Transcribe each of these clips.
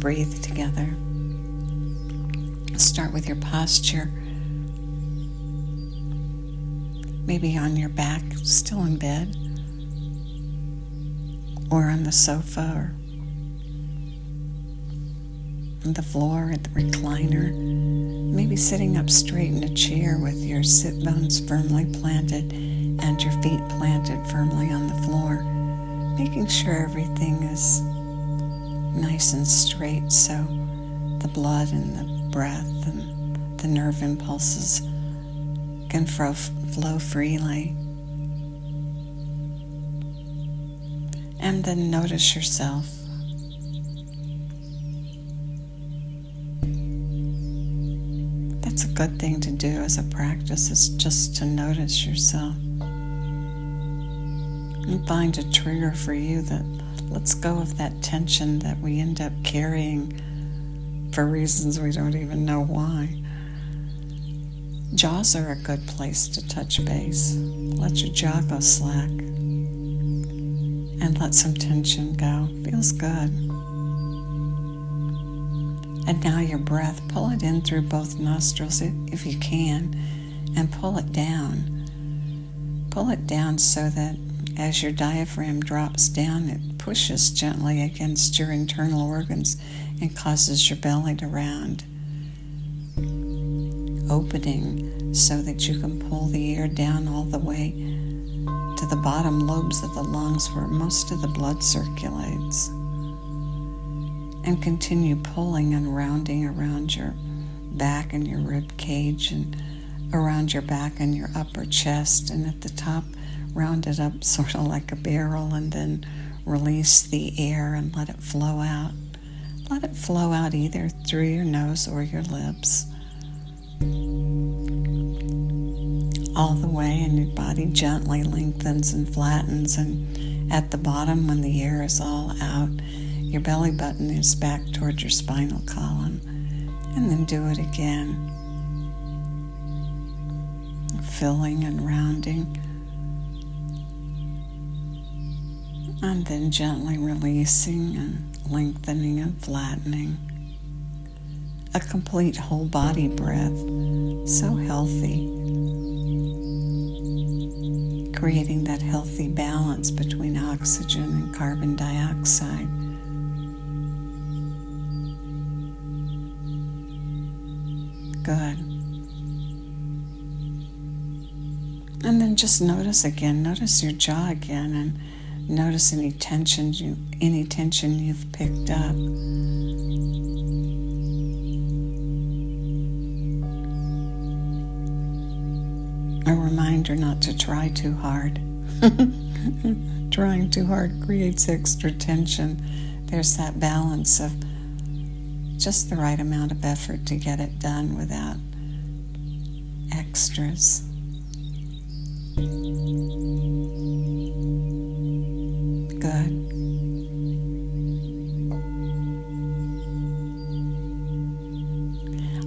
breathe together. Start with your posture. Maybe on your back, still in bed, or on the sofa, or on the floor at the recliner. Maybe sitting up straight in a chair with your sit bones firmly planted and your feet planted firmly on the floor, making sure everything is nice and straight so the blood and the breath and the nerve impulses can flow freely. And then notice yourself. That's a good thing to do as a practice, is just to notice yourself. And find a trigger for you that lets go of that tension that we end up carrying for reasons we don't even know why. Jaws are a good place to touch base. Let your jaw go slack and let some tension go. Feels good. And now your breath, pull it in through both nostrils if you can, and pull it down. Pull it down so that as your diaphragm drops down, it pushes gently against your internal organs and causes your belly to round, opening so that you can pull the air down all the way to the bottom lobes of the lungs where most of the blood circulates. And continue pulling and rounding around your back and your rib cage and around your back and your upper chest, and at the top round it up sort of like a barrel, and then release the air and let it flow out. Let it flow out either through your nose or your lips, all the way, and your body gently lengthens and flattens, and at the bottom, when the air is all out, your belly button is back toward your spinal column. And then do it again, filling and rounding, and then gently releasing and lengthening and flattening. A complete whole body breath, so healthy, creating that healthy balance between oxygen and carbon dioxide. Good. And then just notice your jaw again, and notice any tension you've picked up. A reminder not to try too hard. Trying too hard creates extra tension. There's that balance of just the right amount of effort to get it done without extras. Good.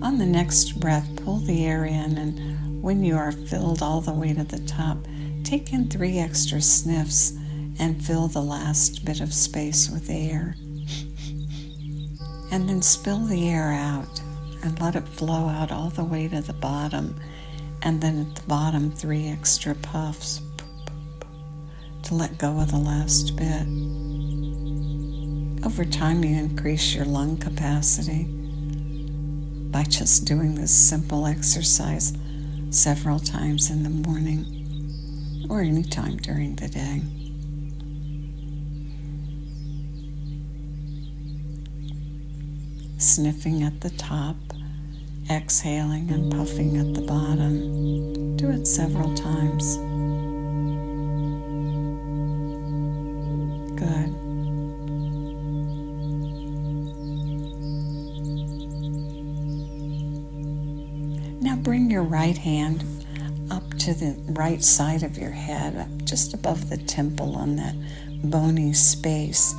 On the next breath, pull the air in, and when you are filled all the way to the top, take in 3 extra sniffs and fill the last bit of space with air. And then spill the air out and let it flow out all the way to the bottom. And then at the bottom, 3 extra puffs to let go of the last bit. Over time, you increase your lung capacity by just doing this simple exercise several times in the morning or any time during the day. Sniffing at the top, exhaling and puffing at the bottom. Do it several times. Good. Now bring your right hand up to the right side of your head, up just above the temple on that bony space.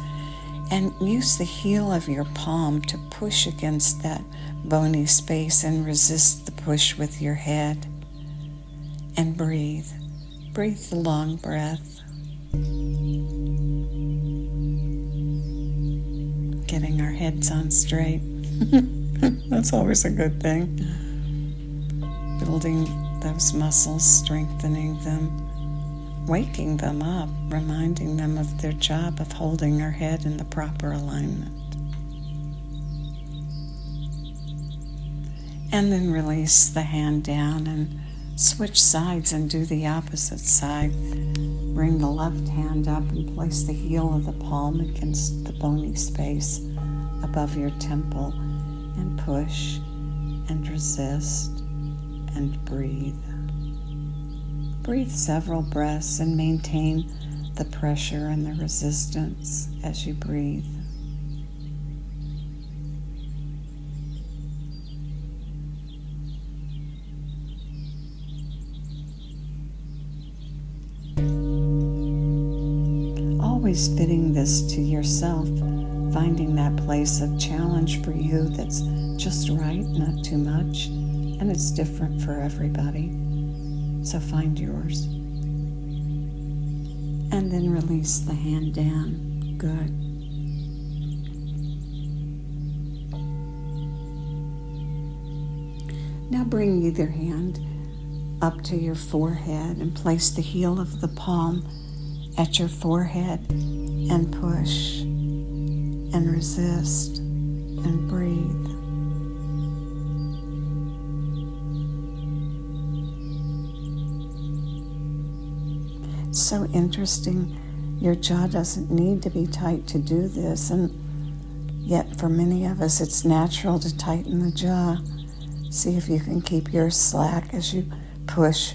And use the heel of your palm to push against that bony space and resist the push with your head. And breathe. Breathe the long breath. getting our heads on straight. That's always a good thing. Building those muscles, strengthening them, waking them up, reminding them of their job of holding our head in the proper alignment. And then release the hand down and switch sides and do the opposite side. Bring the left hand up and place the heel of the palm against the bony space above your temple and push and resist and breathe. Breathe several breaths and maintain the pressure and the resistance as you breathe. Always fitting this to yourself, finding that place of challenge for you that's just right, not too much, and it's different for everybody. So find yours. And then release the hand down. Good. Now bring either hand up to your forehead and place the heel of the palm at your forehead and push and resist and breathe. It's so interesting. Your jaw doesn't need to be tight to do this, and yet for many of us it's natural to tighten the jaw. See if you can keep yours slack as you push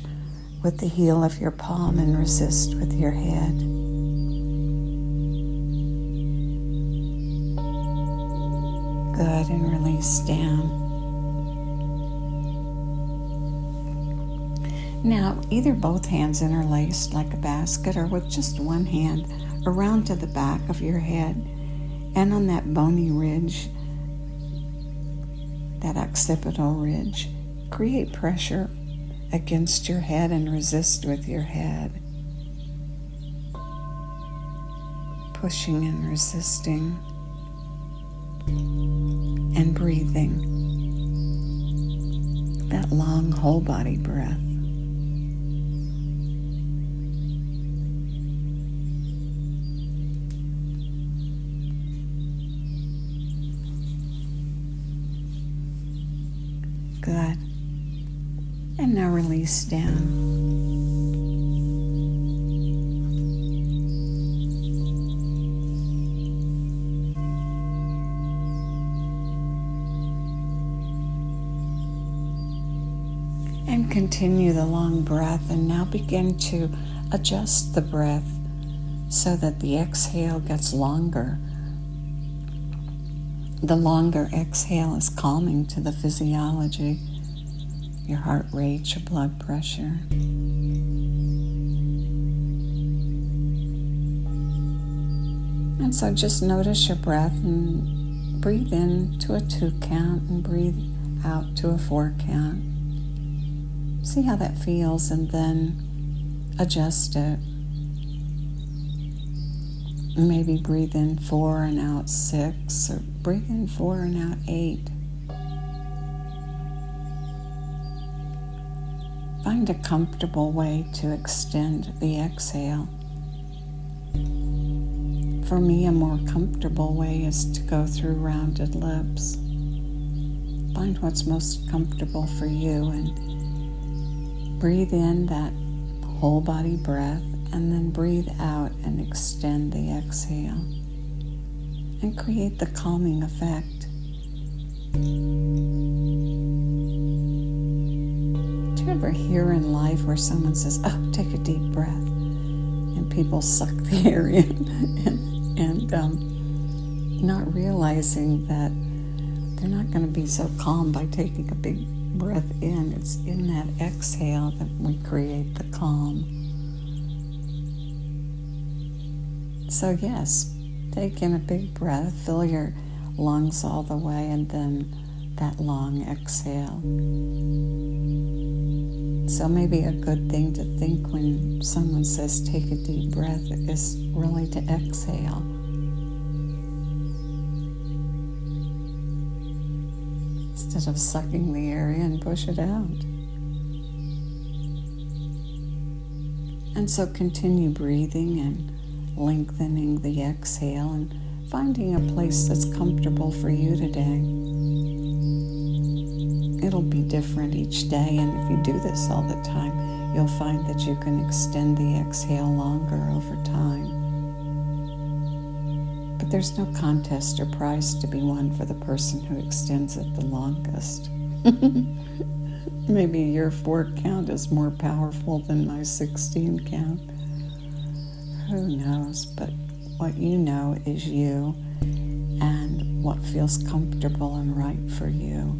with the heel of your palm and resist with your head. Good, and release down. Now, either both hands interlaced like a basket or with just one hand around to the back of your head and on that bony ridge, that occipital ridge, create pressure against your head and resist with your head. Pushing and resisting and breathing. That long whole body breath. Good. And now release down. And continue the long breath, and now begin to adjust the breath so that the exhale gets longer. The longer exhale is calming to the physiology, your heart rate, your blood pressure. And so just notice your breath and breathe in to a 2 count and breathe out to a 4 count. See how that feels and then adjust it. Maybe breathe in 4 and out 6, or breathe in 4 and out 8. Find a comfortable way to extend the exhale. For me, a more comfortable way is to go through rounded lips. Find what's most comfortable for you and breathe in that whole body breath, and then breathe out and extend the exhale and create the calming effect. Do you ever hear in life where someone says, "Oh, take a deep breath," and people suck the air in and not realizing that they're not going to be so calm by taking a big breath in. It's in that exhale that we create the calm. So yes, take in a big breath, fill your lungs all the way, and then that long exhale. So maybe a good thing to think when someone says take a deep breath is really to exhale. instead of sucking the air in, push it out. And so continue breathing and lengthening the exhale and finding a place that's comfortable for you today. It'll be different each day, and if you do this all the time, you'll find that you can extend the exhale longer over time. But there's no contest or prize to be won for the person who extends it the longest. Maybe your 4 count is more powerful than my 16 count. Who knows? But what you know is you and what feels comfortable and right for you.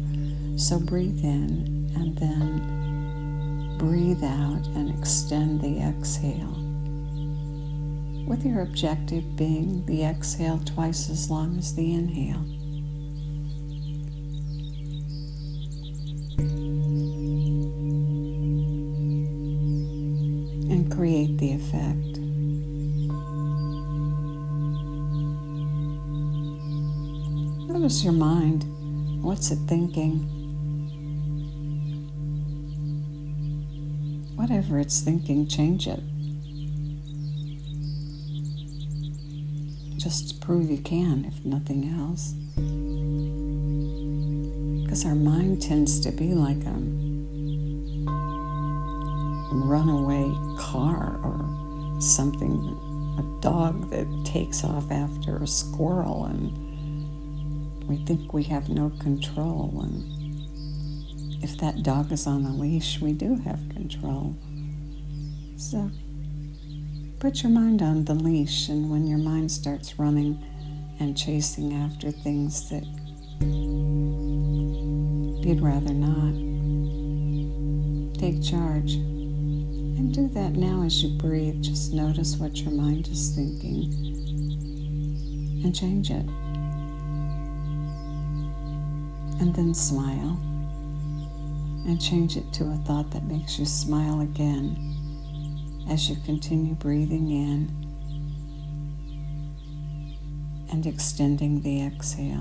So breathe in and then breathe out and extend the exhale, with your objective being the exhale twice as long as the inhale. And create the effect. Notice your mind. What's it thinking? Whatever it's thinking, change it. Just to prove you can, if nothing else. Because our mind tends to be like a runaway car or something, a dog that takes off after a squirrel, and we think we have no control. And if that dog is on a leash, we do have control. So put your mind on the leash, and when your mind starts running and chasing after things that you'd rather not, take charge. And do that now as you breathe. Just notice what your mind is thinking and change it. And then smile and change it to a thought that makes you smile again as you continue breathing in and extending the exhale.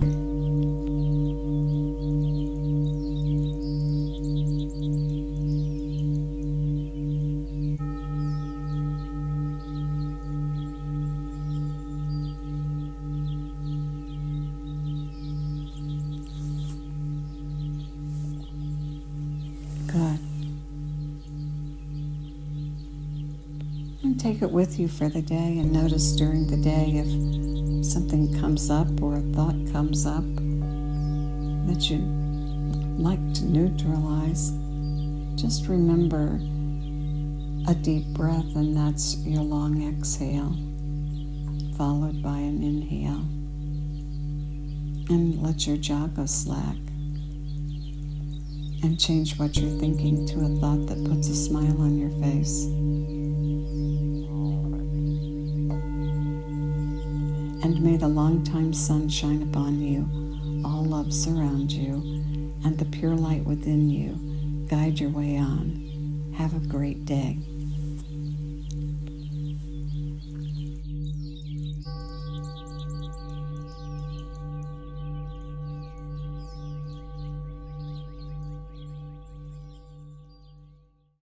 Good. And take it with you for the day, and notice during the day if something comes up or a thought comes up that you'd like to neutralize. Just remember a deep breath, and that's your long exhale, followed by an inhale. And let your jaw go slack. And change what you're thinking to a thought that puts a smile on your face. And may the long-time sun shine upon you, all love surround you, and the pure light within you guide your way on. Have a great day.